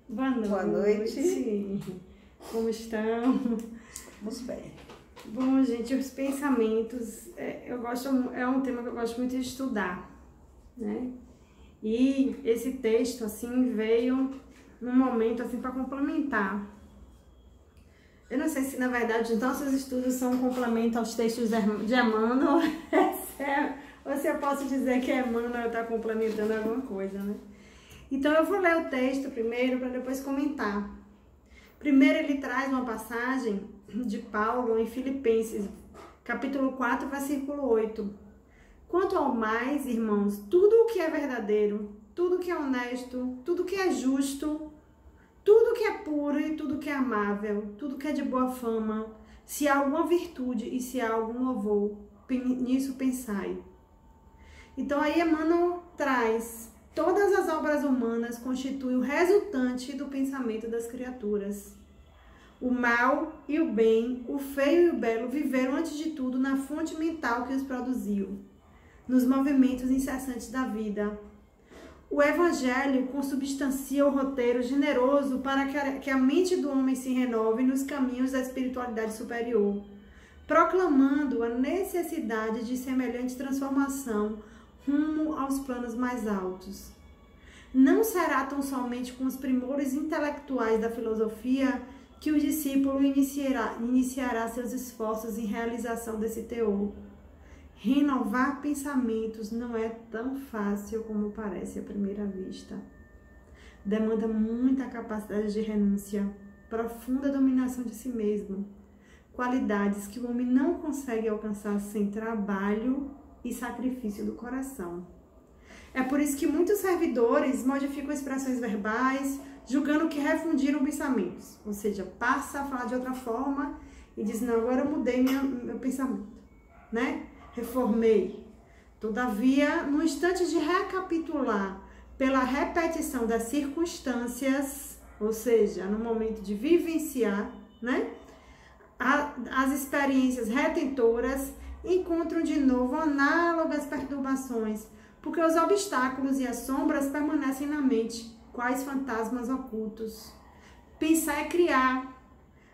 Boa noite. Boa noite. Como estão? Vamos bem. Bom, gente, os pensamentos, é um tema que eu gosto muito de estudar, né? E esse texto, assim, veio num momento, assim, para complementar. Eu não sei se, na verdade, os nossos estudos são um complemento aos textos de Emmanuel, ou se eu posso dizer que Emmanuel está complementando alguma coisa, né? Então, eu vou ler o texto primeiro, para depois comentar. Primeiro, ele traz uma passagem de Paulo em Filipenses, capítulo 4, versículo 8. Quanto ao mais, irmãos, tudo o que é verdadeiro, tudo o que é honesto, tudo o que é justo, tudo o que é puro e tudo o que é amável, tudo o que é de boa fama, se há alguma virtude e se há algum louvor, nisso pensai. Então aí Emmanuel traz: todas as obras humanas constituem o resultante do pensamento das criaturas. O mal e o bem, o feio e o belo viveram antes de tudo na fonte mental que os produziu, nos movimentos incessantes da vida. O Evangelho consubstancia o roteiro generoso para que a mente do homem se renove nos caminhos da espiritualidade superior, proclamando a necessidade de semelhante transformação rumo aos planos mais altos. Não será tão somente com os primores intelectuais da filosofia que o discípulo iniciará seus esforços em realização desse teor. Renovar pensamentos não é tão fácil como parece à primeira vista. Demanda muita capacidade de renúncia, profunda dominação de si mesmo, qualidades que o homem não consegue alcançar sem trabalho e sacrifício do coração. É por isso que muitos servidores modificam expressões verbais, julgando que refundiram pensamentos. Ou seja, passa a falar de outra forma e diz: não, agora eu mudei meu pensamento, né? Reformei. Todavia, no instante de recapitular pela repetição das circunstâncias, ou seja, no momento de vivenciar, né, as experiências retentoras, encontram de novo análogas perturbações, porque os obstáculos e as sombras permanecem na mente, quais fantasmas ocultos. Pensar é criar.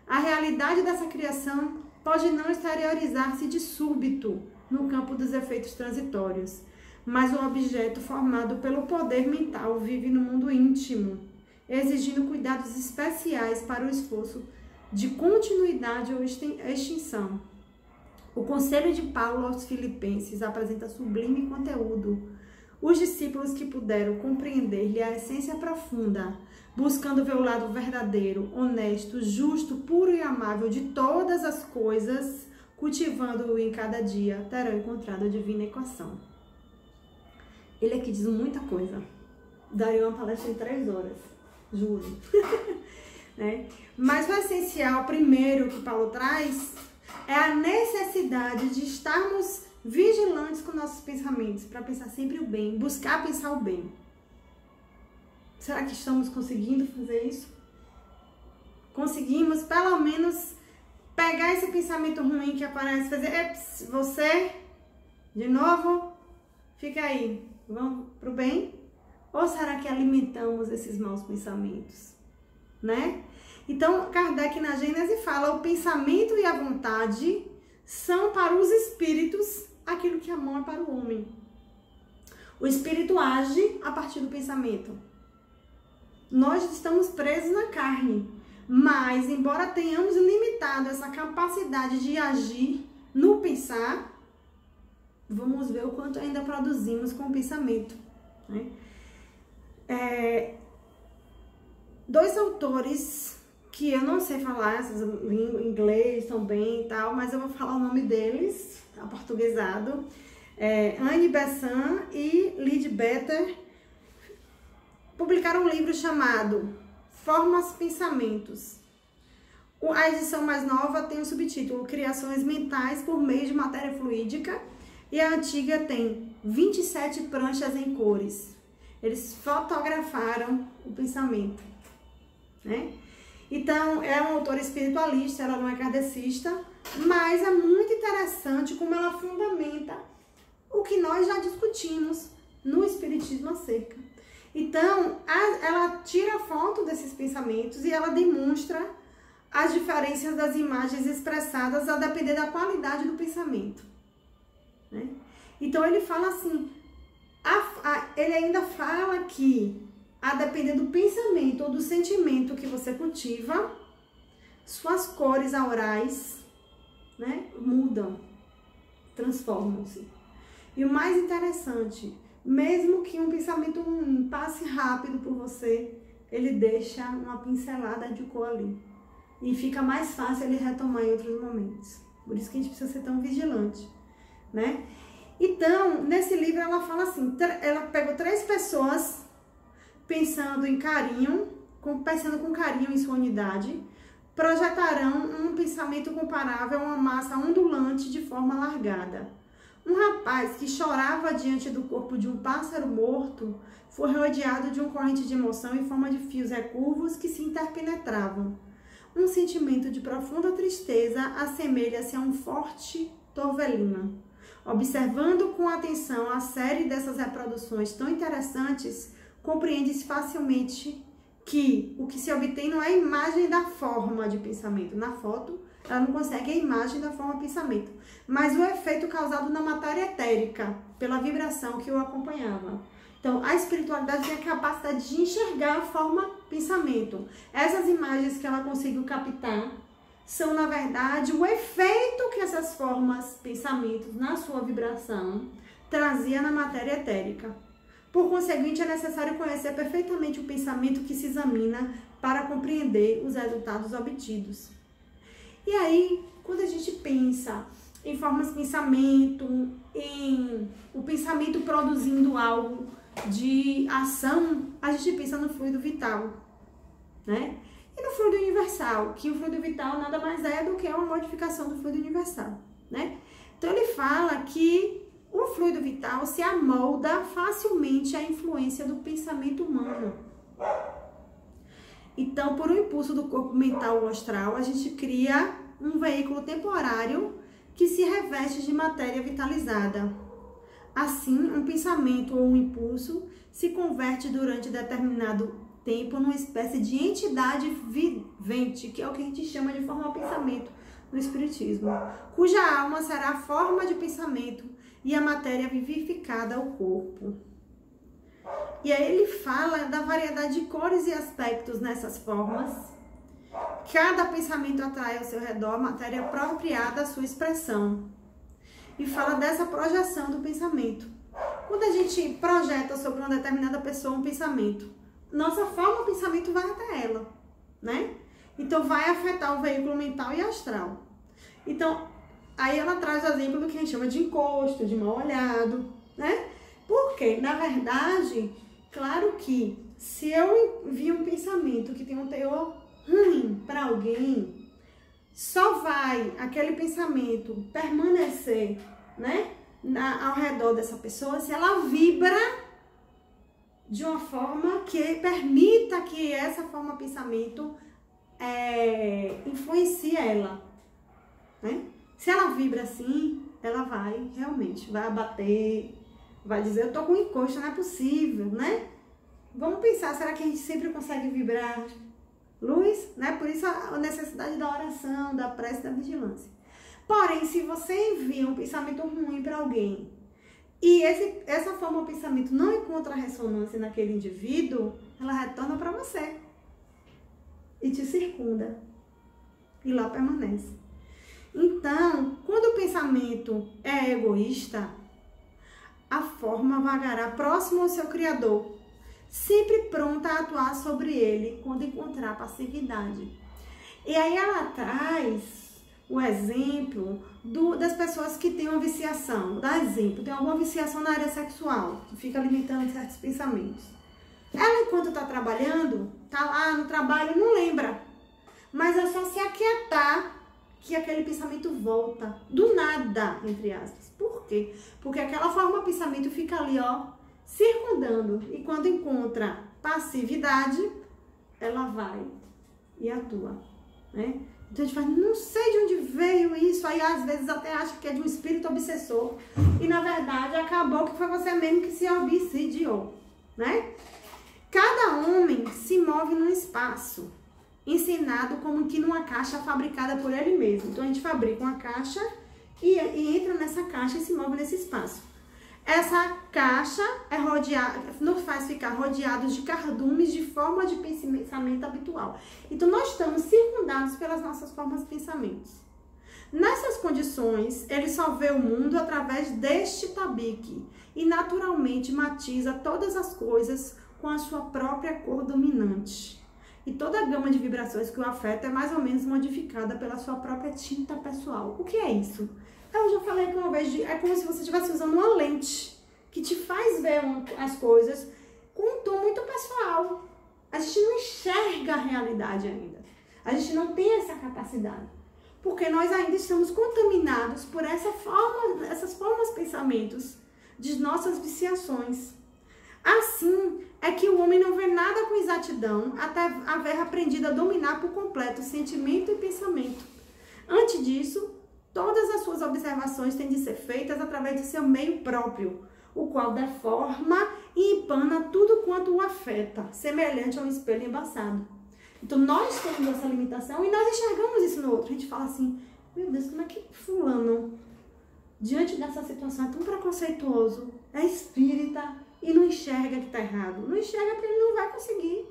A realidade dessa criação pode não exteriorizar-se de súbito no campo dos efeitos transitórios, mas o objeto formado pelo poder mental vive no mundo íntimo, exigindo cuidados especiais para o esforço de continuidade ou extinção. O conselho de Paulo aos Filipenses apresenta sublime conteúdo. Os discípulos que puderam compreender-lhe a essência profunda, buscando ver o lado verdadeiro, honesto, justo, puro e amável de todas as coisas, cultivando-o em cada dia, terão encontrado a divina equação. Ele aqui diz muita coisa. Daria uma palestra em 3 horas, juro. Né? Mas o essencial, primeiro, que Paulo traz, é a necessidade de estarmos vigilantes com nossos pensamentos, para pensar sempre o bem, buscar pensar o bem. Será que estamos conseguindo fazer isso? Conseguimos, pelo menos, pegar esse pensamento ruim que aparece, fazer: você, de novo, fica aí, vamos pro bem? Ou será que alimentamos esses maus pensamentos, né? Então, Kardec na Gênese fala: o pensamento e a vontade são para os espíritos aquilo que a mão é para o homem. O espírito age a partir do pensamento. Nós estamos presos na carne, mas, embora tenhamos limitado essa capacidade de agir no pensar, vamos ver o quanto ainda produzimos com o pensamento, né? 2 autores que eu não sei falar essas línguas, inglês também e tal, mas eu vou falar o nome deles, aportuguesado. Anne Besant e Leadbeater publicaram um livro chamado Formas Pensamentos. A edição mais nova tem o subtítulo Criações Mentais por Meio de Matéria Fluídica, e a antiga tem 27 pranchas em cores. Eles fotografaram o pensamento, né? Então, é uma autora espiritualista, ela não é kardecista, mas é muito interessante como ela fundamenta o que nós já discutimos no Espiritismo acerca. Então, ela tira foto desses pensamentos e ela demonstra as diferenças das imagens expressadas a depender da qualidade do pensamento, né? Então, ele fala assim, ele ainda fala que, a depender do pensamento ou do sentimento que você cultiva, suas cores aurais, né, mudam, transformam-se. E o mais interessante, mesmo que um pensamento ruim passe rápido por você, ele deixa uma pincelada de cor ali. E fica mais fácil ele retomar em outros momentos. Por isso que a gente precisa ser tão vigilante, né? Então, nesse livro ela fala assim, ela pegou 3 pessoas pensando em carinho, pensando com carinho em sua unidade, projetarão um pensamento comparável a uma massa ondulante de forma alargada. Um rapaz que chorava diante do corpo de um pássaro morto foi rodeado de uma corrente de emoção em forma de fios recurvos que se interpenetravam. Um sentimento de profunda tristeza assemelha-se a um forte torvelinho. Observando com atenção a série dessas reproduções tão interessantes, compreende-se facilmente que o que se obtém não é a imagem da forma de pensamento. Na foto, ela não consegue a imagem da forma de pensamento, mas o efeito causado na matéria etérica, pela vibração que o acompanhava. Então, a espiritualidade tem a capacidade de enxergar a forma pensamento. Essas imagens que ela conseguiu captar são, na verdade, o efeito que essas formas, pensamentos, na sua vibração, trazia na matéria etérica. Por conseguinte, é necessário conhecer perfeitamente o pensamento que se examina para compreender os resultados obtidos. E aí, quando a gente pensa em formas de pensamento, em o pensamento produzindo algo de ação, a gente pensa no fluido vital, né? E no fluido universal, que o fluido vital nada mais é do que uma modificação do fluido universal, né? Então, ele fala que o fluido vital se amolda facilmente à influência do pensamento humano. Então, por um impulso do corpo mental ou astral, a gente cria um veículo temporário que se reveste de matéria vitalizada. Assim, um pensamento ou um impulso se converte durante determinado tempo numa espécie de entidade vivente, que é o que a gente chama de forma de pensamento no espiritismo, cuja alma será a forma de pensamento e a matéria vivificada ao corpo. E aí ele fala da variedade de cores e aspectos nessas formas. Cada pensamento atrai ao seu redor a matéria apropriada à sua expressão. E fala dessa projeção do pensamento. Quando a gente projeta sobre uma determinada pessoa um pensamento, nossa forma de pensamento vai até ela, né? Então vai afetar o veículo mental e astral. Então, aí ela traz o exemplo do que a gente chama de encosto, de mal olhado, né? Porque, na verdade, claro que se eu envio um pensamento que tem um teor ruim para alguém, só vai aquele pensamento permanecer, né, ao redor dessa pessoa se ela vibra de uma forma que permita que essa forma de pensamento influencie ela, né? Se ela vibra assim, ela vai realmente, vai abater, vai dizer, eu tô com encosto, não é possível, né? Vamos pensar, será que a gente sempre consegue vibrar luz, né? Por isso a necessidade da oração, da prece, da vigilância. Porém, se você envia um pensamento ruim para alguém e essa forma de pensamento não encontra ressonância naquele indivíduo, ela retorna para você e te circunda e lá permanece. Então, quando o pensamento é egoísta, a forma vagará próximo ao seu criador, sempre pronta a atuar sobre ele quando encontrar passividade. E aí ela traz o exemplo das pessoas que têm uma viciação. Dá exemplo, tem alguma viciação na área sexual, que fica alimentando certos pensamentos. Ela, enquanto está trabalhando, está lá no trabalho, não lembra. Mas é só se aquietar que aquele pensamento volta, do nada, entre aspas. Por quê? Porque aquela forma de pensamento fica ali, ó, circundando. E quando encontra passividade, ela vai e atua, né? Então a gente fala, não sei de onde veio isso. Aí às vezes até acha que é de um espírito obsessor. E na verdade acabou que foi você mesmo que se obsidiou, né? Cada homem se move num espaço, ensinado como que numa caixa fabricada por ele mesmo. Então, a gente fabrica uma caixa e entra nessa caixa e se move nesse espaço. Essa caixa nos faz ficar rodeados de cardumes de forma de pensamento habitual. Então, nós estamos circundados pelas nossas formas de pensamento. Nessas condições, ele só vê o mundo através deste tabique e naturalmente matiza todas as coisas com a sua própria cor dominante. E toda a gama de vibrações que o afeta é mais ou menos modificada pela sua própria tinta pessoal. O que é isso? Eu já falei que uma vez, é como se você estivesse usando uma lente que te faz ver as coisas com um tom muito pessoal. A gente não enxerga a realidade ainda. A gente não tem essa capacidade. Porque nós ainda estamos contaminados por essas formas de pensamentos de nossas viciações. Assim, é que o homem não vê nada com exatidão até haver aprendido a dominar por completo sentimento e pensamento. Antes disso, todas as suas observações têm de ser feitas através de seu meio próprio, o qual deforma e empana tudo quanto o afeta, semelhante a um espelho embaçado. Então, nós temos essa limitação e nós enxergamos isso no outro. A gente fala assim, meu Deus, como é que fulano, diante dessa situação, é tão preconceituoso, é espírita e não enxerga que está errado. Não enxerga porque ele não vai conseguir,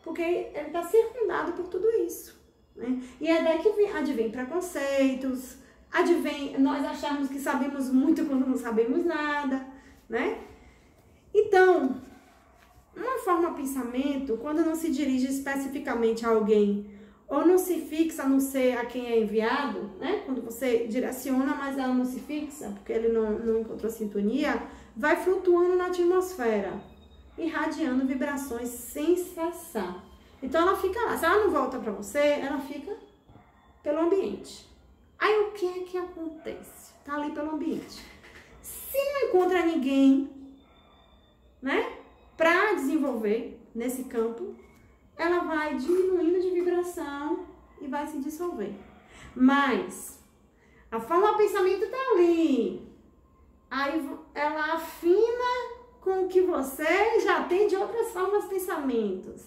porque ele está circundado por tudo isso. Né? E é daí que advém preconceitos, advém nós acharmos que sabemos muito quando não sabemos nada, né? Então, uma forma de pensamento, quando não se dirige especificamente a alguém, ou não se fixa no ser a quem é enviado, né? Quando você direciona, mas ela não se fixa, porque ele não encontrou sintonia, vai flutuando na atmosfera, irradiando vibrações sem cessar. Então, ela fica lá. Se ela não volta para você, ela fica pelo ambiente. Aí, o que é que acontece? Tá ali pelo ambiente. Se não encontra ninguém, né, para desenvolver nesse campo, ela vai diminuindo de vibração e vai se dissolver. Mas a forma de pensamento tá ali. Aí ela afina com o que você já tem de outras formas de pensamentos.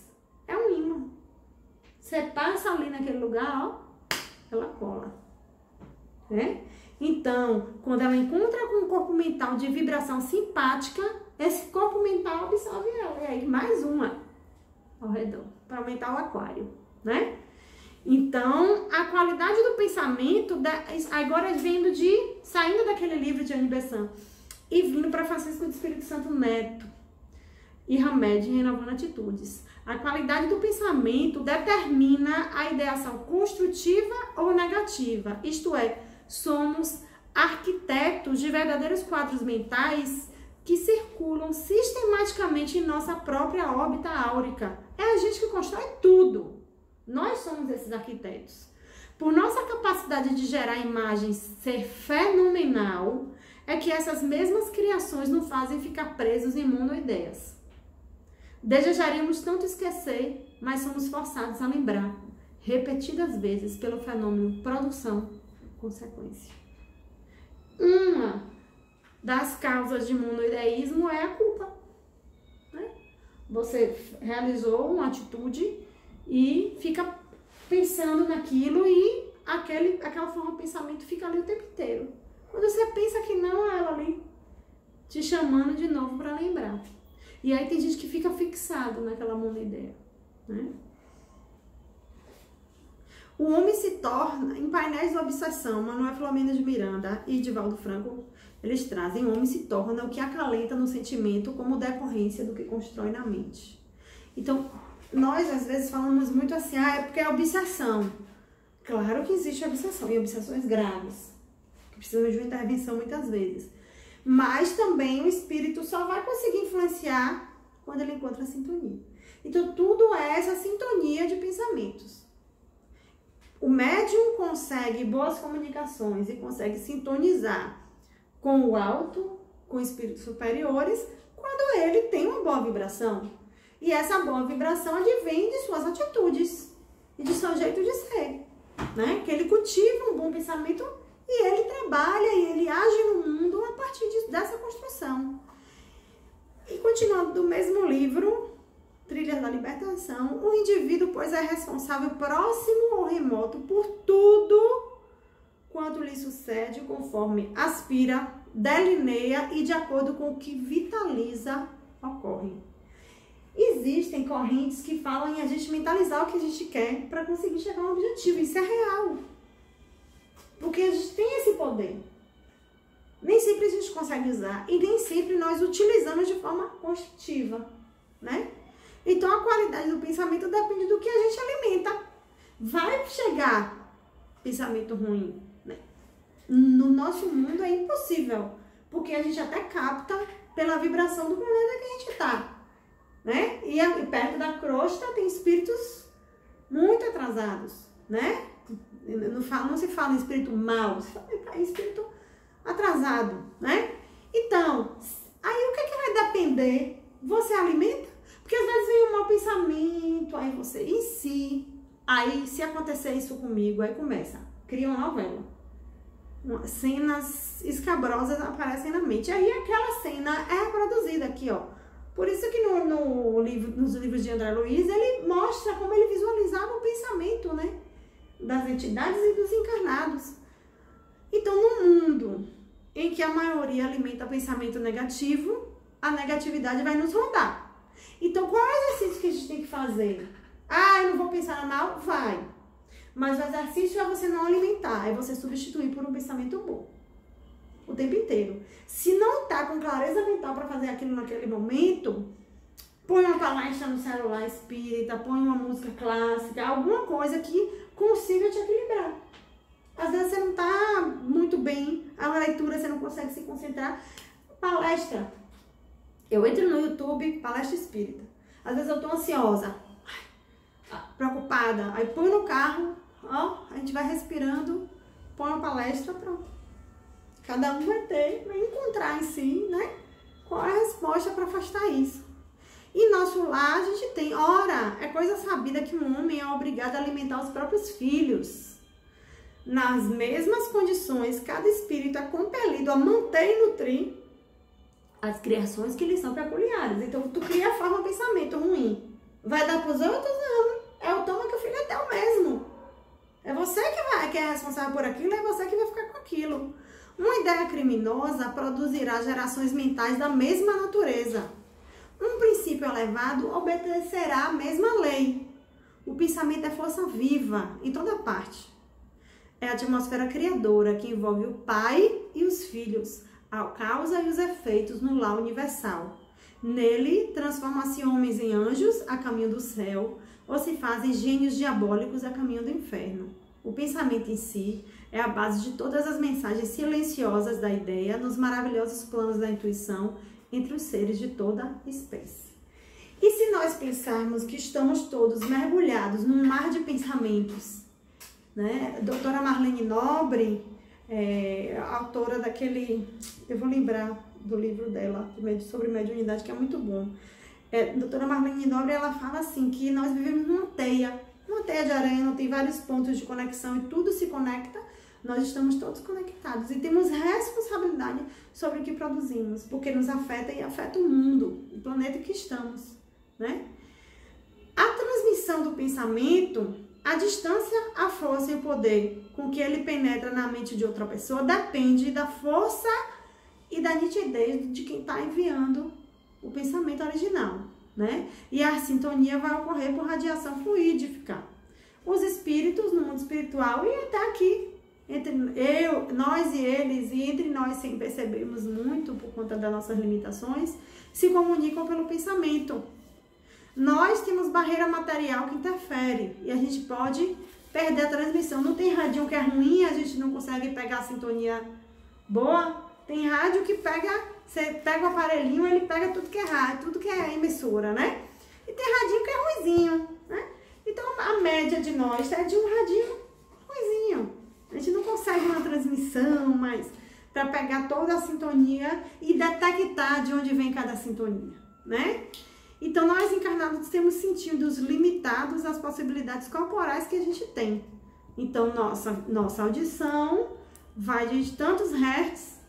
É um imã. Você passa ali naquele lugar, ó, ela cola. Né? Então, quando ela encontra com um corpo mental de vibração simpática, esse corpo mental absorve ela. E aí, mais uma ao redor, para aumentar o aquário, né? Então, a qualidade do pensamento, agora saindo daquele livro de Anne Besant e vindo para Francisco do Espírito Santo Neto e Hamed, Renovando Atitudes. A qualidade do pensamento determina a ideação construtiva ou negativa, isto é, somos arquitetos de verdadeiros quadros mentais que circulam sistematicamente em nossa própria órbita áurica. É a gente que constrói tudo. Nós somos esses arquitetos. Por nossa capacidade de gerar imagens ser fenomenal, é que essas mesmas criações nos fazem ficar presos em monoideias. Desejaríamos tanto esquecer, mas somos forçados a lembrar, repetidas vezes, pelo fenômeno produção-consequência. Uma das causas de monoideísmo é a culpa. Né? Você realizou uma atitude e fica pensando naquilo e aquela forma de pensamento fica ali o tempo inteiro. Quando você pensa que não, é ela ali te chamando de novo para lembrar. E aí tem gente que fica fixado naquela monoideia. Né? O homem se torna, em Painéis da Obsessão, Manuel Filomeno de Miranda e Divaldo Franco, eles trazem, o homem se torna o que acalenta no sentimento como decorrência do que constrói na mente. Então, nós às vezes falamos muito assim, é porque é obsessão. Claro que existe obsessão, e obsessões graves, que precisam de uma intervenção muitas vezes. Mas também o espírito só vai conseguir influenciar quando ele encontra a sintonia. Então, tudo é essa sintonia de pensamentos. O médium consegue boas comunicações e consegue sintonizar com o alto, com espíritos superiores, quando ele tem uma boa vibração. E essa boa vibração advém de suas atitudes e de seu jeito de ser. Né? Que ele cultiva um bom pensamento e ele trabalha e ele age no mundo a partir dessa construção. E continuando do mesmo livro, trilhas da libertação, o indivíduo, pois, é responsável próximo ou remoto por tudo quanto lhe sucede, conforme aspira, delineia e de acordo com o que vitaliza, ocorre. Existem correntes que falam em a gente mentalizar o que a gente quer para conseguir chegar a um objetivo. Isso é real. Porque a gente tem esse poder. Nem sempre a gente consegue usar e nem sempre nós utilizamos de forma construtiva, né? Então a qualidade do pensamento depende do que a gente alimenta. Vai chegar pensamento ruim, né? No nosso mundo é impossível, porque a gente até capta pela vibração do planeta que a gente está. Né? E perto da crosta tem espíritos muito atrasados, né? Não se fala em espírito mau, se fala em espírito atrasado, né? Então, aí o que vai depender? Você alimenta? Porque às vezes vem um mau pensamento, aí você em si, aí se acontecer isso comigo, aí começa, cria uma novela. Cenas escabrosas aparecem na mente, aí aquela cena é reproduzida aqui, ó. Por isso que nos livros de André Luiz, ele mostra como ele visualizava o pensamento, né? Das entidades e dos encarnados. Então, no mundo em que a maioria alimenta pensamento negativo, a negatividade vai nos rondar. Então, qual é o exercício que a gente tem que fazer? Ah, eu não vou pensar mal? Vai. Mas o exercício é você não alimentar, é você substituir por um pensamento bom. O tempo inteiro. Se não tá com clareza mental para fazer aquilo naquele momento, põe uma palestra no celular espírita, põe uma música clássica, alguma coisa que consiga te equilibrar. Às vezes você não tá muito bem, a leitura você não consegue se concentrar. Palestra. Eu entro no YouTube, palestra espírita. Às vezes eu tô ansiosa, preocupada, aí põe no carro, ó, a gente vai respirando, põe uma palestra, pronto. Cada um vai encontrar em si, né? Qual é a resposta para afastar isso. E nosso lar, a gente tem, ora, é coisa sabida que um homem é obrigado a alimentar os próprios filhos. Nas mesmas condições, cada espírito é compelido a manter e nutrir as criações que lhe são peculiares. Então, tu cria a forma de pensamento ruim. Vai dar pros outros? Não. É o toma que o filho é teu mesmo. É você que é responsável por aquilo, é você que vai ficar com aquilo. Uma ideia criminosa produzirá gerações mentais da mesma natureza. Um princípio elevado obedecerá a mesma lei. O pensamento é força viva em toda parte. É a atmosfera criadora que envolve o pai e os filhos, a causa e os efeitos no lar universal. Nele, transforma-se homens em anjos a caminho do céu, ou se fazem gênios diabólicos a caminho do inferno. O pensamento em si é a base de todas as mensagens silenciosas da ideia nos maravilhosos planos da intuição entre os seres de toda espécie. E se nós pensarmos que estamos todos mergulhados num mar de pensamentos, né? A doutora Marlene Nobre, autora daquele, eu vou lembrar do livro dela, sobre mediunidade, que é muito bom. A doutora Marlene Nobre, ela fala assim, que nós vivemos numa teia de aranha, não tem vários pontos de conexão e tudo se conecta, nós estamos todos conectados e temos responsabilidade sobre o que produzimos, porque nos afeta e afeta o mundo, o planeta que estamos, né? A transmissão do pensamento, a distância, a força e o poder com que ele penetra na mente de outra pessoa depende da força e da nitidez de quem está enviando o pensamento original, né? E a sintonia vai ocorrer por radiação fluídica. Os espíritos no mundo espiritual e até aqui, entre nós e eles, e entre nós, sem percebermos muito por conta das nossas limitações, se comunicam pelo pensamento. Nós temos barreira material que interfere e a gente pode perder a transmissão. Não tem radinho que é ruim, a gente não consegue pegar a sintonia boa. Tem rádio que você pega o aparelhinho, ele pega tudo que é rádio, tudo que é emissora, né? E tem radinho que é ruizinho, né? Então a média de nós é de um radinho ruizinho. A gente não consegue uma transmissão, mas para pegar toda a sintonia e detectar de onde vem cada sintonia, né? Então, nós encarnados temos sentidos limitados às possibilidades corporais que a gente tem. Então, nossa audição vai de tantos hertz,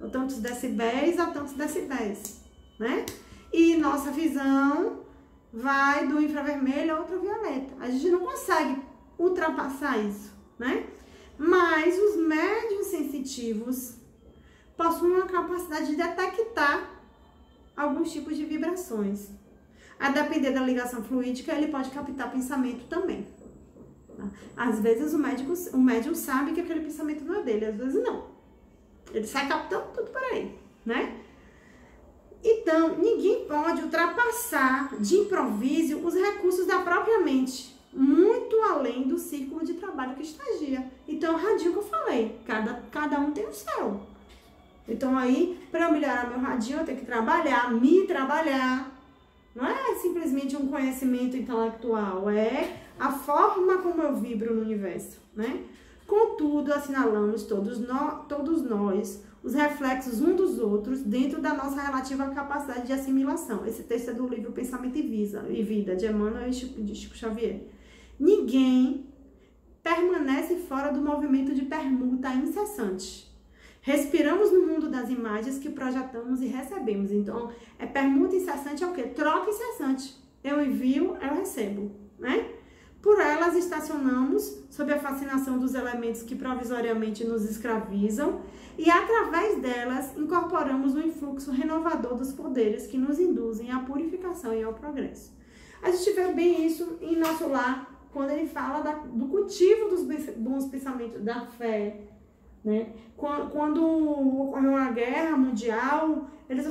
ou tantos decibéis a tantos decibéis, né? E nossa visão vai do infravermelho ao ultravioleta. A gente não consegue ultrapassar isso, né? Mas os médiuns sensitivos possuem uma capacidade de detectar alguns tipos de vibrações. A depender da ligação fluídica, ele pode captar pensamento também. Tá? Às vezes o médium sabe que aquele pensamento não é dele, às vezes não. Ele sai captando tudo por aí, né? Então, ninguém pode ultrapassar de improviso os recursos da própria mente, muito além do círculo de trabalho que estagia. Então, o radinho que eu falei, cada um tem o seu. Então, aí, para eu melhorar meu radinho, eu tenho que trabalhar, me trabalhar. Não é simplesmente um conhecimento intelectual, é a forma como eu vibro no universo, né? Contudo, assinalamos todos nós os reflexos um dos outros dentro da nossa relativa capacidade de assimilação. Esse texto é do livro Pensamento e Vida, de Emmanuel e de Chico Xavier. Ninguém permanece fora do movimento de permuta incessante. Respiramos no mundo das imagens que projetamos e recebemos. Então, permuta incessante é o quê? Troca incessante. Eu envio, eu recebo, né? Por elas estacionamos sob a fascinação dos elementos que provisoriamente nos escravizam e através delas incorporamos o influxo renovador dos poderes que nos induzem à purificação e ao progresso. A gente vê bem isso em Nosso Lar, quando ele fala do cultivo dos bons pensamentos, da fé, né? Quando ocorreu a guerra mundial, eles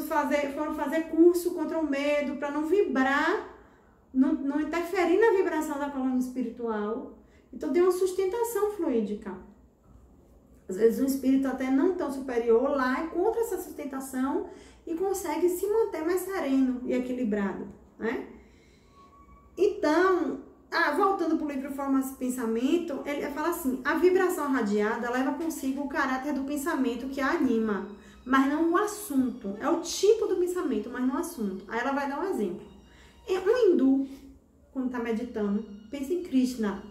foram fazer curso contra o medo para não vibrar, não interferir na vibração da coluna espiritual. Então, tem uma sustentação fluídica. Às vezes, um espírito até não tão superior lá encontra essa sustentação e consegue se manter mais sereno e equilibrado, né? Então, voltando para o livro Formas de Pensamento, ele fala assim, a vibração radiada leva consigo o caráter do pensamento que a anima, mas não o assunto. É o tipo do pensamento, mas não o assunto. Aí ela vai dar um exemplo. Um hindu, quando está meditando, pensa em Krishna.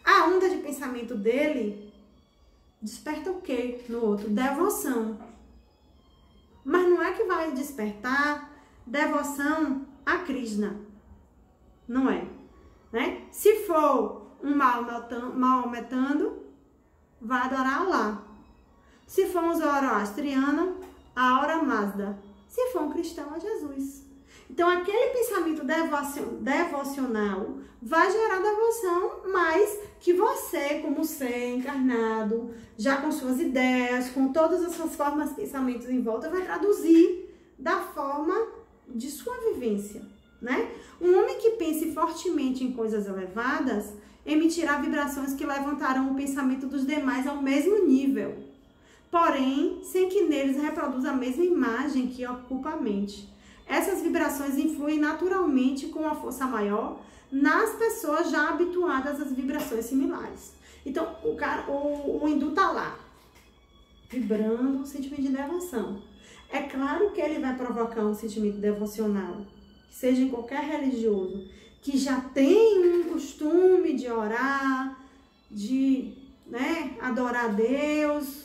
A onda de pensamento dele desperta o quê no outro? Devoção. Mas não é que vai despertar devoção a Krishna. Não é. Né? Se for um maometano, vai adorar Allah. Se for um zoroastriano, a Aura Mazda. Se for um cristão, a Jesus. Então, aquele pensamento devocional vai gerar devoção, mas que você, como ser encarnado, já com suas ideias, com todas as suas formas de pensamentos em volta, vai traduzir da forma de sua vivência, né? Um homem que pense fortemente em coisas elevadas emitirá vibrações que levantarão o pensamento dos demais ao mesmo nível, porém, sem que neles reproduza a mesma imagem que ocupa a mente. Essas vibrações influem naturalmente com uma força maior nas pessoas já habituadas às vibrações similares. Então, o hindu tá lá, vibrando um sentimento de devoção. É claro que ele vai provocar um sentimento devocional, seja em qualquer religioso, que já tem um costume de orar, de adorar a Deus,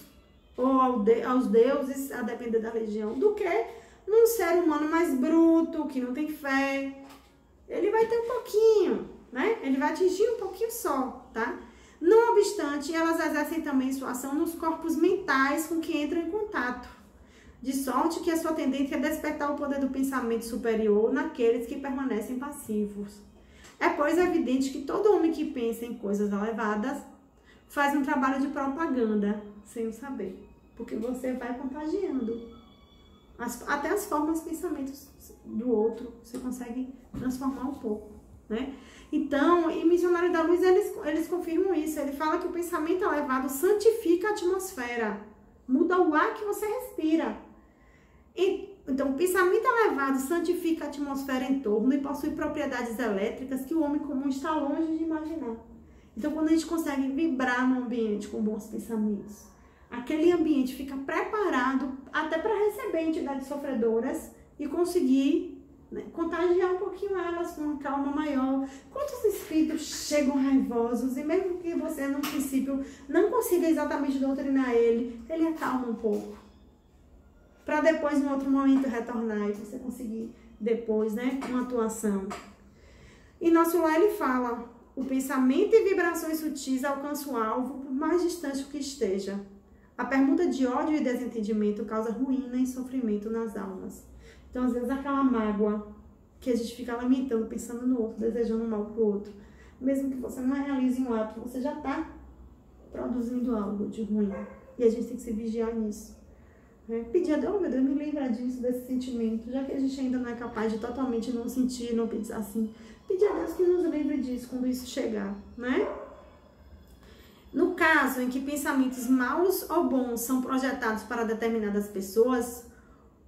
ou aos deuses, a depender da religião, do que num ser humano mais bruto, que não tem fé. Ele vai ter um pouquinho, né? Ele vai atingir um pouquinho só, tá? Não obstante, elas exercem também sua ação nos corpos mentais com que entram em contato, de sorte que a sua tendência é despertar o poder do pensamento superior naqueles que permanecem passivos. É, pois, evidente que todo homem que pensa em coisas elevadas faz um trabalho de propaganda, sem o saber, porque você vai contagiando. Até as formas de pensamentos do outro, você consegue transformar um pouco, né? Então, em Missionário da Luz, eles confirmam isso. Ele fala que o pensamento elevado santifica a atmosfera, muda o ar que você respira. Então, o pensamento elevado santifica a atmosfera em torno e possui propriedades elétricas que o homem comum está longe de imaginar. Então, quando a gente consegue vibrar no ambiente com bons pensamentos, aquele ambiente fica preparado até para receber entidades sofredoras e conseguir contagiar um pouquinho elas com uma calma maior. Quantos espíritos chegam raivosos e mesmo que você, no princípio, não consiga exatamente doutrinar ele acalma um pouco. Para depois, em outro momento, retornar e você conseguir depois, né, uma atuação. E nosso lá ele fala, o pensamento e vibrações sutis alcançam o alvo por mais distante que esteja. A permuta de ódio e desentendimento causa ruína e sofrimento nas almas. Então, às vezes, aquela mágoa que a gente fica lamentando, pensando no outro, desejando mal pro outro, mesmo que você não realize um ato, você já está produzindo algo de ruim. E a gente tem que se vigiar nisso. Pedir a Deus, oh, meu Deus, me livra disso, desse sentimento, já que a gente ainda não é capaz de totalmente não sentir, não pensar assim. Pedir a Deus que nos livre disso quando isso chegar, né? No caso em que pensamentos maus ou bons são projetados para determinadas pessoas,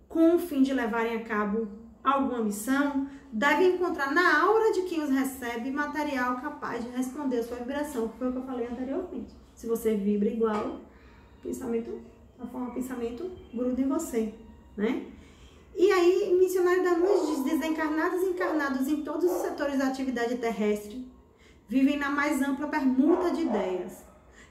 com o fim de levarem a cabo alguma missão, devem encontrar na aura de quem os recebe material capaz de responder a sua vibração, que foi o que eu falei anteriormente. Se você vibra igual, a forma pensamento gruda em você, né? E aí, Missionário da Luz diz, desencarnados e encarnados em todos os setores da atividade terrestre, vivem na mais ampla permuta de ideias.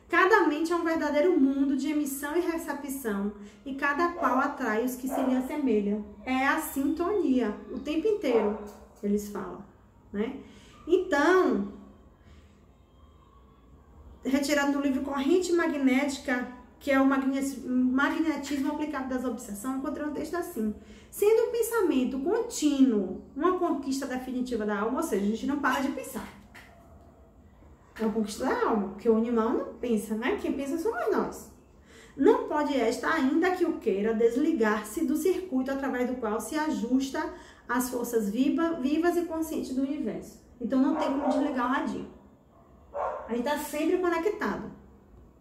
Cada mente é um verdadeiro mundo de emissão e recepção, e cada qual atrai os que se lhe assemelham. É a sintonia, o tempo inteiro, eles falam, né? Então, retirado do livro Corrente Magnética, que é o magnetismo aplicado das obsessões, encontrei um texto assim. Sendo o pensamento contínuo uma conquista definitiva da alma, ou seja, a gente não para de pensar. É uma conquista da alma, porque o animal não pensa, né? Quem pensa somos nós. Não pode esta, ainda que o queira, desligar-se do circuito através do qual se ajusta às forças vivas e conscientes do universo. Então não tem como desligar o radinho. A gente está sempre conectado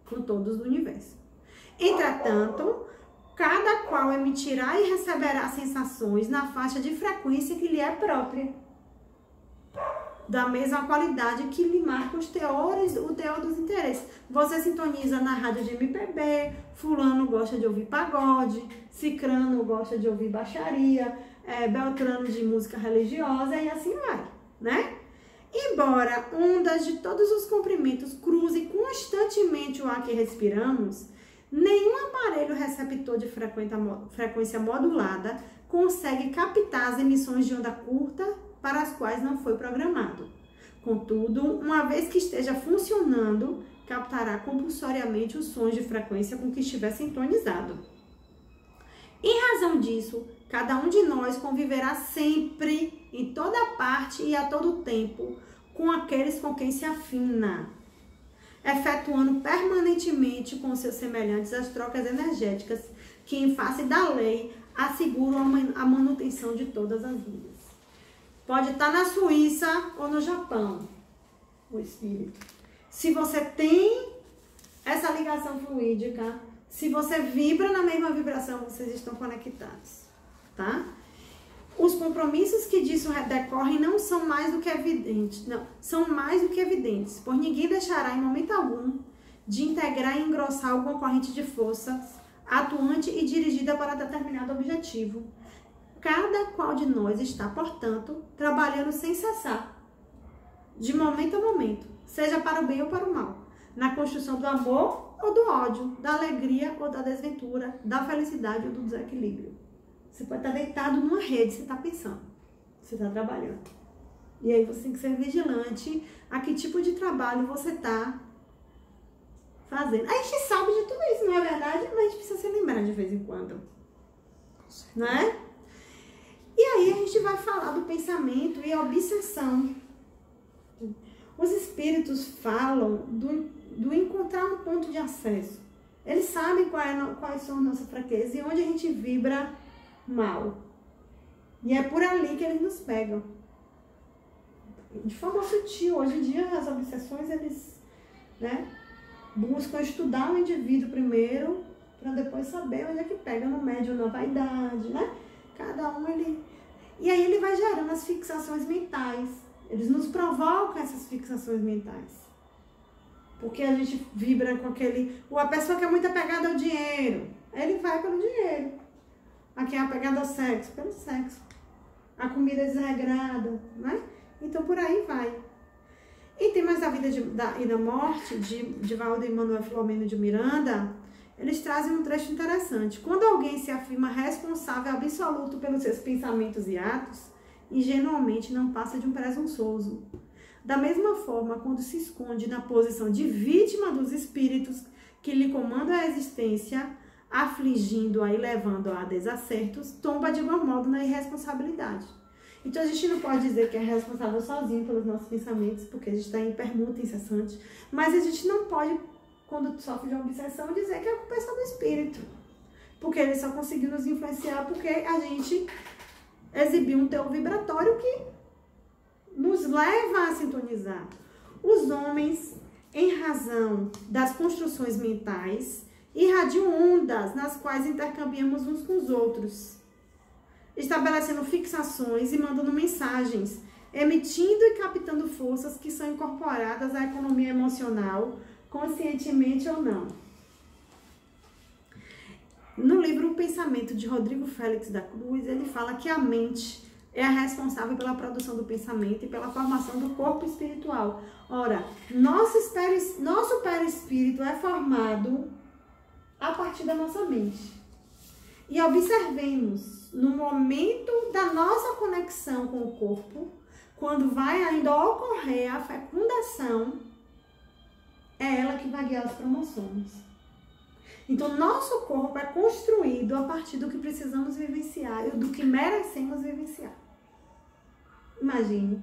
com todos do universo. Entretanto, cada qual emitirá e receberá sensações na faixa de frequência que lhe é própria, da mesma qualidade que lhe marca o teor dos interesses. Você sintoniza na rádio de MPB, fulano gosta de ouvir pagode, cicrano gosta de ouvir baixaria, beltrano de música religiosa e assim vai, né? Embora ondas de todos os comprimentos cruzem constantemente o ar que respiramos, nenhum aparelho receptor de frequência modulada consegue captar as emissões de onda curta para as quais não foi programado. Contudo, uma vez que esteja funcionando, captará compulsoriamente os sons de frequência com que estiver sintonizado. Em razão disso, cada um de nós conviverá sempre, em toda parte e a todo tempo, com aqueles com quem se afina, efetuando permanentemente com seus semelhantes as trocas energéticas que, em face da lei, asseguram a manutenção de todas as vidas. Pode estar na Suíça ou no Japão, o espírito. Se você tem essa ligação fluídica, se você vibra na mesma vibração, vocês estão conectados, tá? Os compromissos que disso decorrem não são mais do que evidentes, são mais do que evidentes, pois ninguém deixará em momento algum de integrar e engrossar alguma corrente de força atuante e dirigida para determinado objetivo. Cada qual de nós está, portanto, trabalhando sem cessar, de momento a momento, seja para o bem ou para o mal, na construção do amor ou do ódio, da alegria ou da desventura, da felicidade ou do desequilíbrio. Você pode estar deitado numa rede, você está pensando, você está trabalhando. E aí você tem que ser vigilante a que tipo de trabalho você está fazendo. A gente sabe de tudo isso, não é verdade? Mas a gente precisa se lembrar de vez em quando, não é? E aí a gente vai falar do pensamento e a obsessão. Os espíritos falam do encontrar um ponto de acesso. Eles sabem quais são as nossas fraquezas e onde a gente vibra mal. E é por ali que eles nos pegam. De forma sutil. Hoje em dia as obsessões, eles, né, buscam estudar o indivíduo primeiro, para depois saber onde é que pega no médio, na vaidade, né? Cada um, E aí ele vai gerando as fixações mentais. Eles nos provocam essas fixações mentais. Porque a gente vibra com aquele... A pessoa que é muito apegada ao dinheiro, ele vai pelo dinheiro. A quem é apegada ao sexo, pelo sexo. A comida desregrada, né? Então por aí vai. E tem mais a vida e da morte, de Valdo Emanuel Filomeno de Miranda. eles trazem um trecho interessante. Quando alguém se afirma responsável absoluto pelos seus pensamentos e atos, ingenuamente não passa de um presunçoso. Da mesma forma, quando se esconde na posição de vítima dos espíritos que lhe comandam a existência, afligindo-a e levando-a a desacertos, tomba de igual modo na irresponsabilidade. Então a gente não pode dizer que é responsável sozinho pelos nossos pensamentos, porque a gente está em permuta incessante, mas a gente não pode, quando sofre de uma obsessão, dizer que a culpa é só do espírito, porque ele só conseguiu nos influenciar porque a gente exibiu um teor vibratório que nos leva a sintonizar. Os homens, em razão das construções mentais, irradiam ondas nas quais intercambiamos uns com os outros, estabelecendo fixações e mandando mensagens, emitindo e captando forças que são incorporadas à economia emocional, conscientemente ou não. No livro O Pensamento, de Rodrigo Félix da Cruz, ele fala que a mente é a responsável pela produção do pensamento e pela formação do corpo espiritual. Ora, nosso perispírito é formado a partir da nossa mente. E observemos, no momento da nossa conexão com o corpo, quando vai ainda ocorrer a fecundação, é ela que vai guiar os cromossomos. Então, nosso corpo é construído a partir do que precisamos vivenciar e do que merecemos vivenciar. Imagine,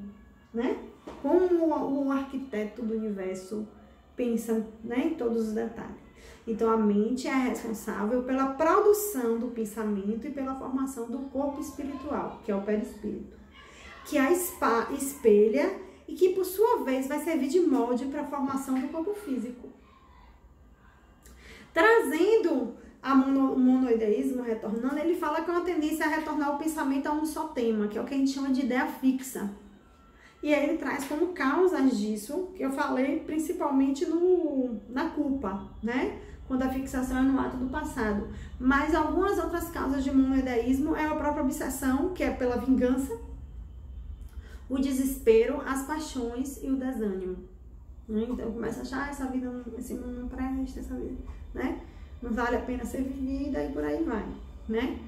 né? Como o arquiteto do universo pensa, né, em todos os detalhes. Então, a mente é responsável pela produção do pensamento e pela formação do corpo espiritual, que é o perispírito, que a espelha e que, por sua vez, vai servir de molde para a formação do corpo físico. Trazendo o monoideísmo, retornando, ele fala que é uma tendência a retornar o pensamento a um só tema, que é o que a gente chama de ideia fixa. E aí ele traz como causas disso, que eu falei principalmente na culpa, né? Quando a fixação é no ato do passado. Mas algumas outras causas de monoideísmo é a própria obsessão, que é pela vingança, o desespero, as paixões e o desânimo. Então começa a achar essa vida, esse mundo não presta, essa vida, né? Não vale a pena ser vivida e por aí vai, né?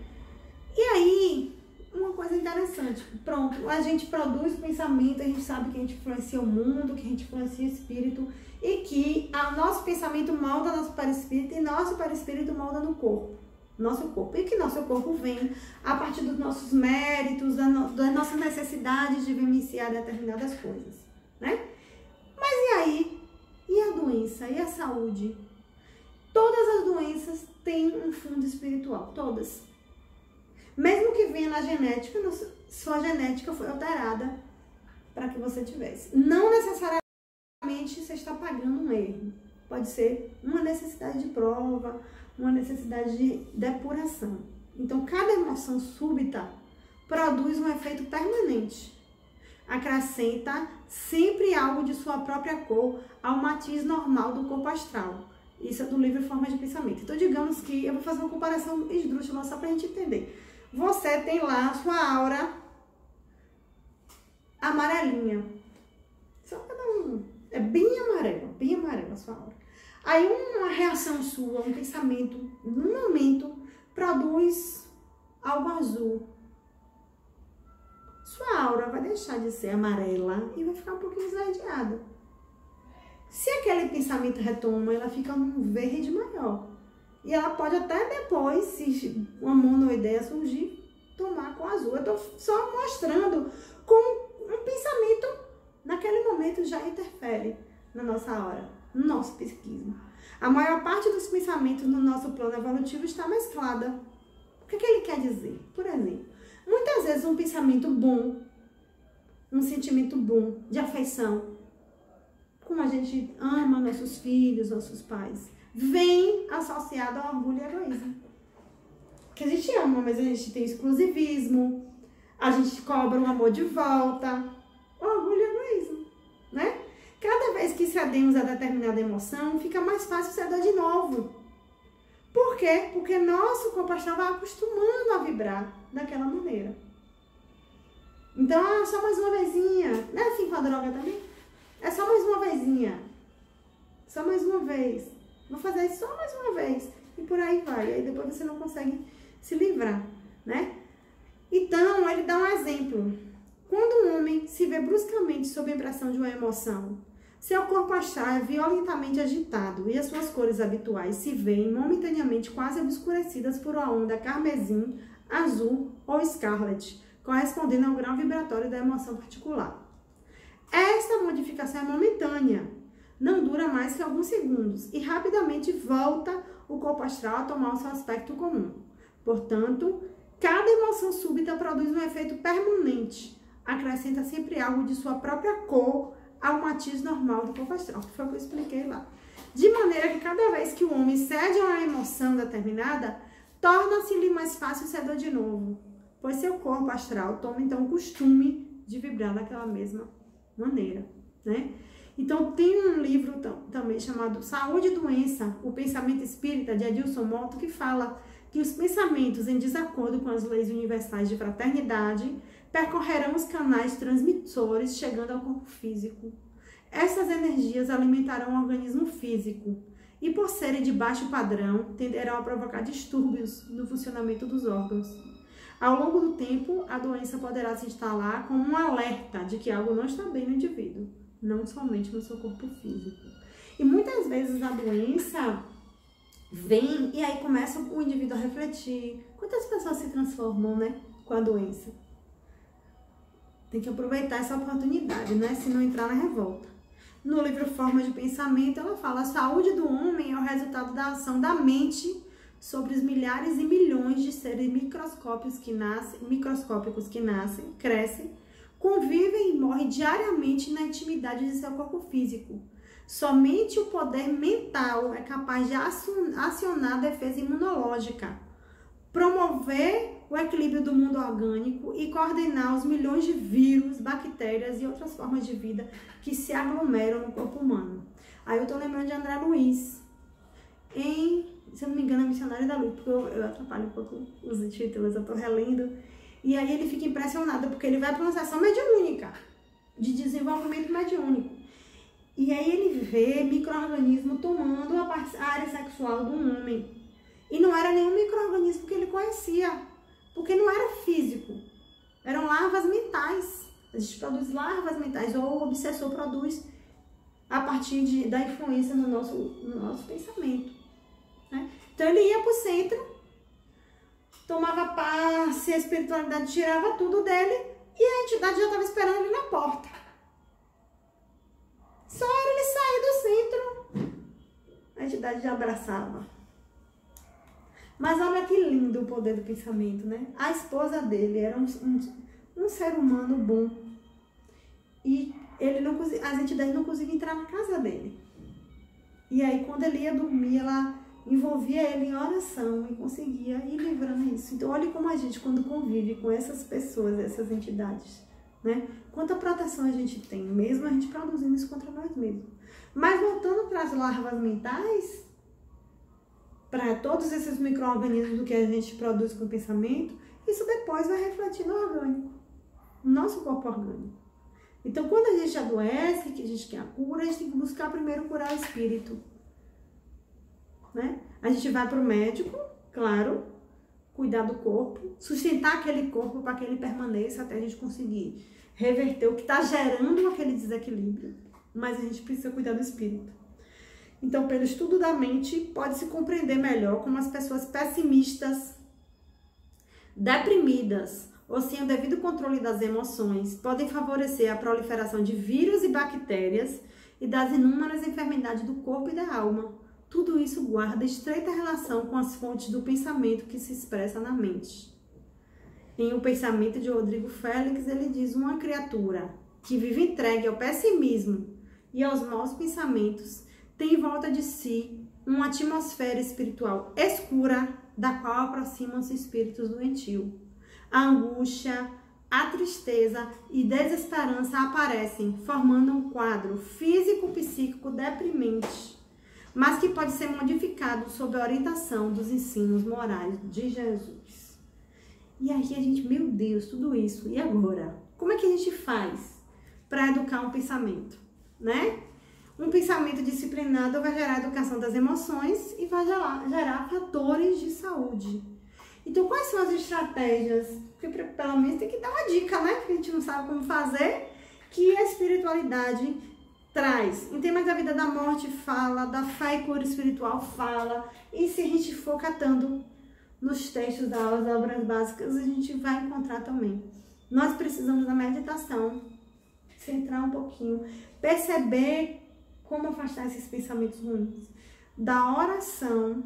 E aí, uma coisa interessante, pronto, a gente produz pensamento, a gente sabe que a gente influencia o mundo, que a gente influencia o espírito e que o nosso pensamento molda nosso perispírito e nosso perispírito molda nosso corpo. E que nosso corpo vem a partir dos nossos méritos, das nossas necessidades de vivenciar determinadas coisas, né? Mas e aí? E a doença? E a saúde? Todas as doenças têm um fundo espiritual, todas. Mesmo que venha na genética, sua genética foi alterada para que você tivesse. Não necessariamente você está pagando um erro. Pode ser uma necessidade de prova, uma necessidade de depuração. Então, cada emoção súbita produz um efeito permanente. Acrescenta sempre algo de sua própria cor ao matiz normal do corpo astral. Isso é do livro Formas de Pensamento. Então, digamos que eu vou fazer uma comparação esdrúxula só para a gente entender. Você tem lá a sua aura amarelinha. Só cada um. É bem amarela a sua aura. Aí uma reação sua, um pensamento, num momento, produz algo azul. Sua aura vai deixar de ser amarela e vai ficar um pouquinho esverdeada. Se aquele pensamento retoma, ela fica num verde maior. E ela pode até depois, se uma monoideia surgir, tomar com azul. Eu estou só mostrando como um pensamento, naquele momento, já interfere na nossa aura, no nosso psiquismo. A maior parte dos pensamentos no nosso plano evolutivo está mesclada. O que ele quer dizer? Por exemplo, muitas vezes um pensamento bom, um sentimento bom de afeição, como a gente ama nossos filhos, nossos pais, vem associado ao orgulho e egoísmo. Que a gente ama, mas a gente tem exclusivismo, a gente cobra um amor de volta, orgulho e egoísmo, né? Cada vez que cedemos a determinada emoção, fica mais fácil ceder de novo. Por quê? Porque nosso corpo astral vai acostumando a vibrar daquela maneira. Então, só mais uma vezinha. Não é assim com a droga também? É só mais uma vezinha. Só mais uma vez. Vou fazer isso só mais uma vez. e por aí vai. Aí depois você não consegue se livrar, né? Então, ele dá um exemplo. Quando um homem se vê bruscamente sob a impressão de uma emoção, seu corpo astral é violentamente agitado e as suas cores habituais se veem momentaneamente quase obscurecidas por uma onda carmesim, azul ou escarlate, correspondendo ao grau vibratório da emoção particular. Esta modificação é momentânea, não dura mais que alguns segundos e rapidamente volta o corpo astral a tomar o seu aspecto comum. Portanto, cada emoção súbita produz um efeito permanente, acrescenta sempre algo de sua própria cor ao matiz normal do corpo astral, que foi o que eu expliquei lá. De maneira que cada vez que o homem cede a uma emoção determinada, torna-se-lhe mais fácil ceder de novo, pois seu corpo astral toma então o costume de vibrar daquela mesma maneira, né? Então tem um livro também chamado Saúde e Doença, o Pensamento Espírita, de Adilson Motto, que fala que os pensamentos em desacordo com as leis universais de fraternidade percorrerão os canais transmissores chegando ao corpo físico. Essas energias alimentarão o organismo físico e, por serem de baixo padrão, tenderão a provocar distúrbios no funcionamento dos órgãos. Ao longo do tempo, a doença poderá se instalar como um alerta de que algo não está bem no indivíduo, não somente no seu corpo físico. E muitas vezes a doença vem e aí começa o indivíduo a refletir. Quantas pessoas se transformam, né, com a doença? Tem que aproveitar essa oportunidade, né? Se não entrar na revolta. No livro Formas de Pensamento, ela fala: a saúde do homem é o resultado da ação da mente sobre os milhares e milhões de seres microscópicos que nascem, crescem, convivem e morrem diariamente na intimidade de seu corpo físico. Somente o poder mental é capaz de acionar a defesa imunológica, promover o equilíbrio do mundo orgânico e coordenar os milhões de vírus, bactérias e outras formas de vida que se aglomeram no corpo humano. Aí eu tô lembrando de André Luiz, se eu não me engano, é Missionário da Luz, porque eu atrapalho um pouco os títulos, eu tô relendo, e aí ele fica impressionado, porque ele vai para uma sessão mediúnica, de desenvolvimento mediúnico, e aí ele vê micro-organismo tomando a área sexual do homem, e não era nenhum micro-organismo que ele conhecia, porque não era físico, eram larvas mentais. A gente produz larvas mentais, ou o obsessor produz a partir da influência no nosso pensamento, né? Então ele ia para o centro, tomava passe, a espiritualidade tirava tudo dele e a entidade já estava esperando ele na porta. Só era ele sair do centro, a entidade já abraçava. Mas olha que lindo o poder do pensamento, né? A esposa dele era um ser humano bom. E as entidades não conseguiam entrar na casa dele. E aí, quando ele ia dormir, ela envolvia ele em oração e conseguia ir livrando isso. Então, olha como a gente, quando convive com essas pessoas, essas entidades, né? Quanta proteção a gente tem, mesmo a gente produzindo isso contra nós mesmos. Mas voltando para as larvas mentais, para todos esses micro-organismos do que a gente produz com o pensamento, isso depois vai refletir no orgânico, no nosso corpo orgânico. Então, quando a gente adoece, que a gente quer a cura, a gente tem que buscar primeiro curar o espírito, né? A gente vai para o médico, claro, cuidar do corpo, sustentar aquele corpo para que ele permaneça até a gente conseguir reverter o que está gerando aquele desequilíbrio, mas a gente precisa cuidar do espírito. Então, pelo estudo da mente, pode-se compreender melhor como as pessoas pessimistas, deprimidas ou sem o devido controle das emoções podem favorecer a proliferação de vírus e bactérias e das inúmeras enfermidades do corpo e da alma. Tudo isso guarda estreita relação com as fontes do pensamento que se expressa na mente. Em O Pensamento de Rodrigo Félix, ele diz: uma criatura que vive entregue ao pessimismo e aos maus pensamentos tem em volta de si uma atmosfera espiritual escura, da qual aproximam-se espíritos doentios. A angústia, a tristeza e desesperança aparecem, formando um quadro físico-psíquico deprimente, mas que pode ser modificado sob a orientação dos ensinos morais de Jesus. E aí a gente, meu Deus, tudo isso, e agora? Como é que a gente faz para educar um pensamento, né? Um pensamento disciplinado vai gerar educação das emoções e vai gerar fatores de saúde. Então, quais são as estratégias? Porque pelo menos tem que dar uma dica, né? Que a gente não sabe como fazer, que a espiritualidade traz. Em temas da vida da morte fala, da fé e cura espiritual fala, e se a gente for catando nos textos das obras básicas, a gente vai encontrar também. Nós precisamos da meditação, centrar um pouquinho, perceber como afastar esses pensamentos ruins, da oração.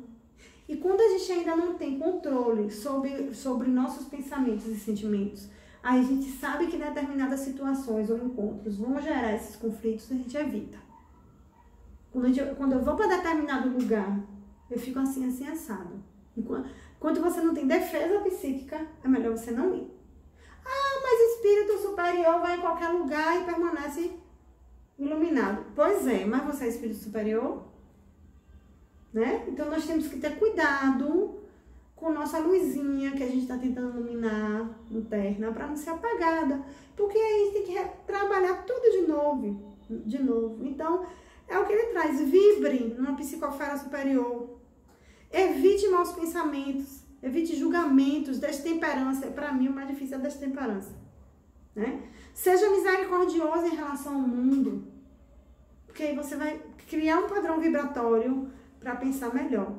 E quando a gente ainda não tem controle sobre nossos pensamentos e sentimentos, aí a gente sabe que determinadas situações ou encontros vão gerar esses conflitos, a gente evita. Quando eu vou para determinado lugar, eu fico assim, assado. Enquanto você não tem defesa psíquica, é melhor você não ir. Ah, mas espírito superior vai em qualquer lugar e permanece iluminado. Pois é, mas você é espírito superior? Né? Então nós temos que ter cuidado com nossa luzinha que a gente está tentando iluminar interna para não ser apagada. Porque aí a gente tem que trabalhar tudo de novo. Então, é o que ele traz. Vibre numa psicosfera superior. Evite maus pensamentos. Evite julgamentos, destemperança. Para mim, o mais difícil é a destemperança. Né? Seja misericordioso em relação ao mundo. Porque aí você vai criar um padrão vibratório para pensar melhor.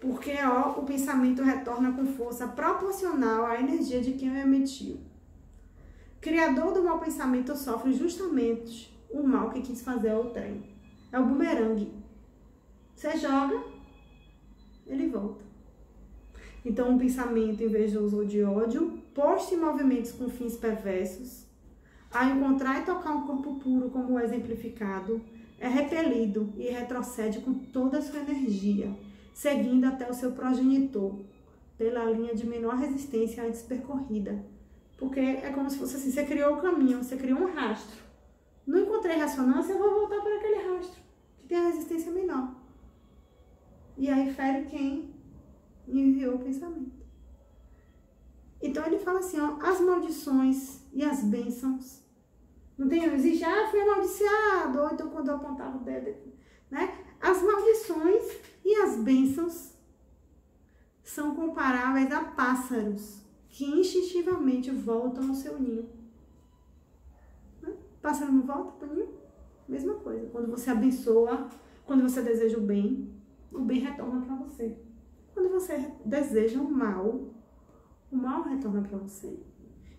Porque o pensamento retorna com força proporcional à energia de quem o emitiu. Criador do mau pensamento sofre justamente o mal que quis fazer ao trem. É o bumerangue. Você joga, ele volta. Então, um pensamento invejoso ou de ódio, posto em movimentos com fins perversos, ao encontrar e tocar um corpo puro como o exemplificado, é repelido e retrocede com toda a sua energia, seguindo até o seu progenitor, pela linha de menor resistência antes percorrida. Porque é como se fosse assim, você criou o caminho, você criou um rastro. Não encontrei ressonância, eu vou voltar para aquele rastro, que tem a resistência menor. E aí fere quem enviou o pensamento. Então ele fala assim, ó, as maldições e as bênçãos. Não existe, fui amaldiçoado, ou então quando eu apontava o dedo, né? As maldições e as bênçãos são comparáveis a pássaros que instintivamente voltam ao seu ninho. Né? Pássaro não volta para o ninho? Mesma coisa. Quando você abençoa, quando você deseja o bem retorna para você. Quando você deseja o mal retorna para você.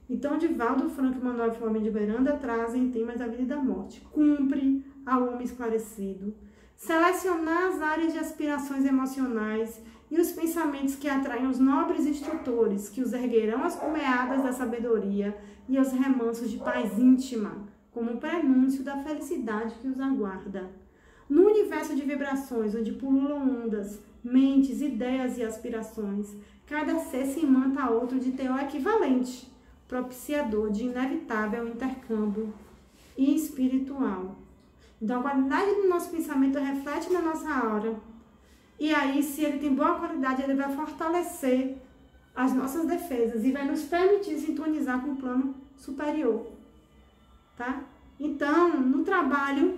Então, Divaldo Franco e Manuel Filomeno de Miranda trazem temas da vida e da morte. Cumpre ao homem esclarecido selecionar as áreas de aspirações emocionais e os pensamentos que atraem os nobres instrutores, que os erguerão às cumeadas da sabedoria e aos remansos de paz íntima, como um prenúncio da felicidade que os aguarda. No universo de vibrações, onde pululam ondas, mentes, ideias e aspirações, cada ser se imanta a outro de teor equivalente, propiciador de inevitável intercâmbio espiritual. Então, a qualidade do nosso pensamento reflete na nossa aura. E aí, se ele tem boa qualidade, ele vai fortalecer as nossas defesas e vai nos permitir sintonizar com o plano superior. Tá? Então, no trabalho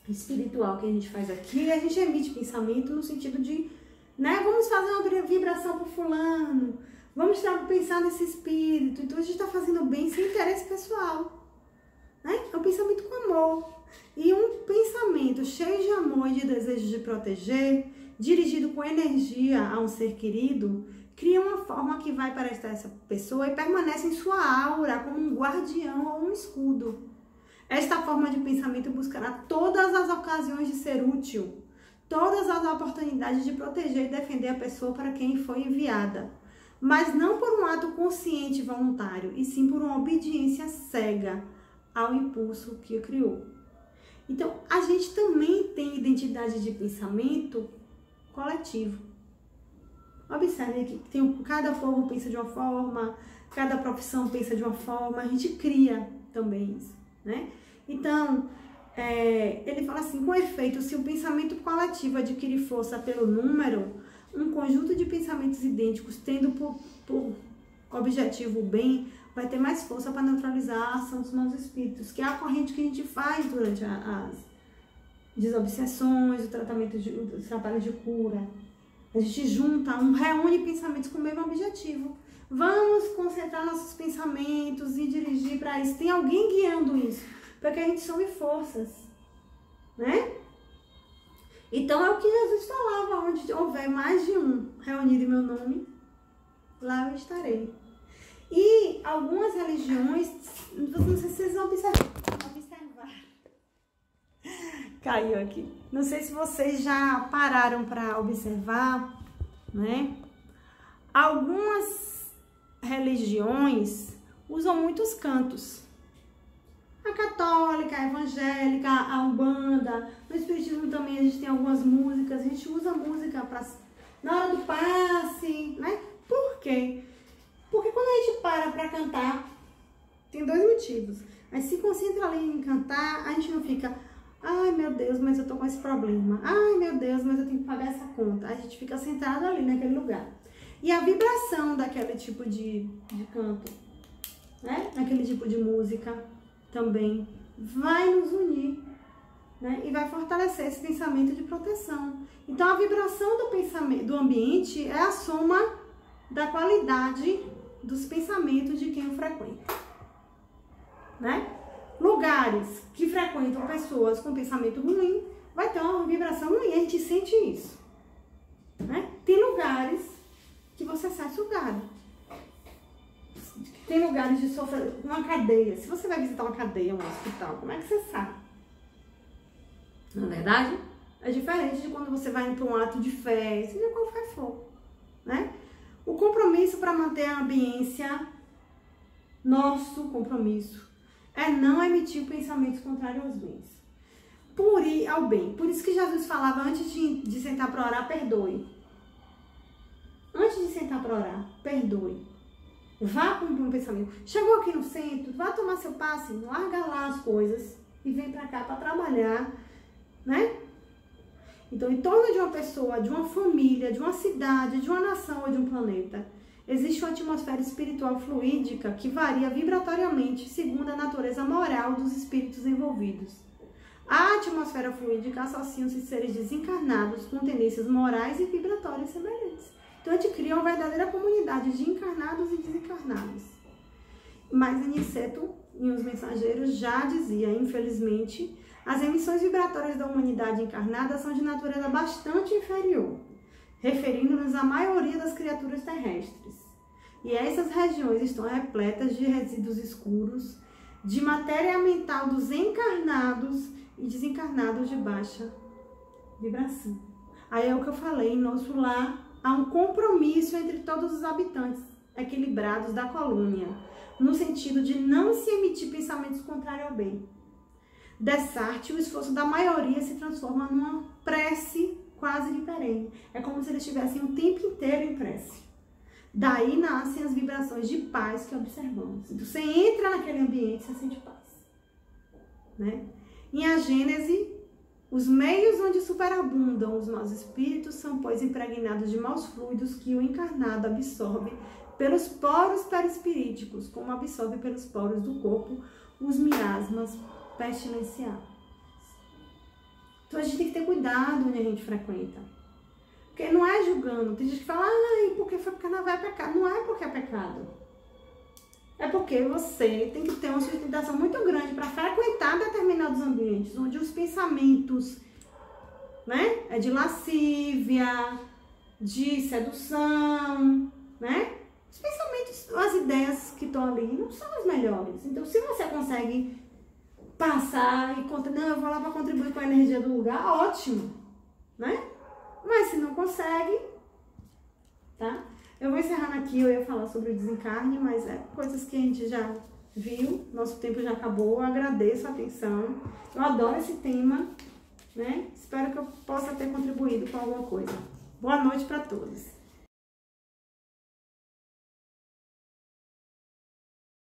espiritual que a gente faz aqui, a gente emite pensamento no sentido de, né, vamos fazer uma vibração para fulano, vamos pensar nesse espírito. Então, a gente está fazendo bem sem interesse pessoal. Né? É um pensamento com amor. E um pensamento cheio de amor e de desejo de proteger, dirigido com energia a um ser querido, cria uma forma que vai para essa pessoa e permanece em sua aura como um guardião ou um escudo. Esta forma de pensamento buscará todas as ocasiões de ser útil, todas as oportunidades de proteger e defender a pessoa para quem foi enviada, mas não por um ato consciente e voluntário, e sim por uma obediência cega ao impulso que o criou. Então, a gente também tem identidade de pensamento coletivo. Observe que cada povo pensa de uma forma, cada profissão pensa de uma forma, a gente cria também isso, né? Então, ele fala assim, com efeito, se o pensamento coletivo adquirir força pelo número, um conjunto de pensamentos idênticos, tendo por objetivo o bem, vai ter mais força para neutralizar a ação dos maus espíritos, que é a corrente que a gente faz durante desobsessões, o tratamento os trabalhos de cura. A gente junta, reúne pensamentos com o mesmo objetivo. Vamos concentrar nossos pensamentos e dirigir para isso. Tem alguém guiando isso, para que a gente some forças, né? Então é o que Jesus falava, onde houver mais de um reunido em meu nome, lá eu estarei. E algumas religiões, não sei se vocês vão observar. Caiu aqui. Não sei se vocês já pararam para observar, né? Algumas religiões usam muitos cantos. A católica, a evangélica, a umbanda, no espiritismo também a gente tem algumas músicas, a gente usa música na hora do passe, né? Por quê? Porque quando a gente para cantar, tem dois motivos. A gente se concentra ali em cantar, a gente não fica, ai meu Deus, mas eu tô com esse problema, ai meu Deus, mas eu tenho que pagar essa conta. A gente fica sentado ali naquele lugar. E a vibração daquele tipo de canto, né? Aquele tipo de música também vai nos unir, né? E vai fortalecer esse pensamento de proteção. Então a vibração do pensamento, do ambiente é a soma da qualidade dos pensamentos de quem o frequenta, né? Lugares que frequentam pessoas com pensamento ruim vai ter uma vibração ruim, a gente sente isso, né? Tem lugares que você sai sugado. Tem lugares de sofrer, uma cadeia. Se você vai visitar uma cadeia, um hospital, como é que você sabe? Na verdade, é diferente de quando você vai para um ato de fé, seja qual for, né? O compromisso para manter a ambiência, nosso compromisso, é não emitir pensamentos contrários aos bens. Ao bem. Por isso que Jesus falava, antes de sentar para orar, perdoe. Antes de sentar para orar, perdoe. Vá cumprir um pensamento. Chegou aqui no centro, vá tomar seu passe, larga lá as coisas e vem para cá para trabalhar, né? Então, em torno de uma pessoa, de uma família, de uma cidade, de uma nação ou de um planeta, existe uma atmosfera espiritual fluídica que varia vibratoriamente segundo a natureza moral dos espíritos envolvidos. A atmosfera fluídica associa-se seres desencarnados com tendências morais e vibratórias semelhantes. Então, a gente cria uma verdadeira comunidade de encarnados e desencarnados. Mas Aniceto, em Os Mensageiros, já dizia, infelizmente, as emissões vibratórias da humanidade encarnada são de natureza bastante inferior, referindo-nos à maioria das criaturas terrestres. E essas regiões estão repletas de resíduos escuros, de matéria mental dos encarnados e desencarnados de baixa vibração. Aí é o que eu falei, em nosso lar há um compromisso entre todos os habitantes equilibrados da colônia, no sentido de não se emitir pensamentos contrários ao bem. Dessa arte, o esforço da maioria se transforma numa prece quase de perene. É como se eles estivessem o tempo inteiro em prece. Daí nascem as vibrações de paz que observamos. Então, você entra naquele ambiente, você sente paz, né? Em A Gênese, os meios onde superabundam os maus espíritos são, pois, impregnados de maus fluidos que o encarnado absorve pelos poros perispiríticos, como absorve pelos poros do corpo os miasmas pestilenciais. Então a gente tem que ter cuidado onde a gente frequenta. Porque não é julgando. Tem gente que fala, ai, porque foi porque carnaval é pecado. Não é porque é pecado. É porque você tem que ter uma sustentação muito grande para frequentar determinados ambientes, onde os pensamentos, né, é de lascívia, de sedução, né? Os pensamentos, as ideias que estão ali não são as melhores. Então, se você consegue passar e contar, não, eu vou lá para contribuir com a energia do lugar, ótimo, né? Mas se não consegue, tá? Eu vou encerrando aqui, eu ia falar sobre o desencarne, mas é coisas que a gente já viu, nosso tempo já acabou, eu agradeço a atenção, eu adoro esse tema, né? Espero que eu possa ter contribuído com alguma coisa. Boa noite para todos.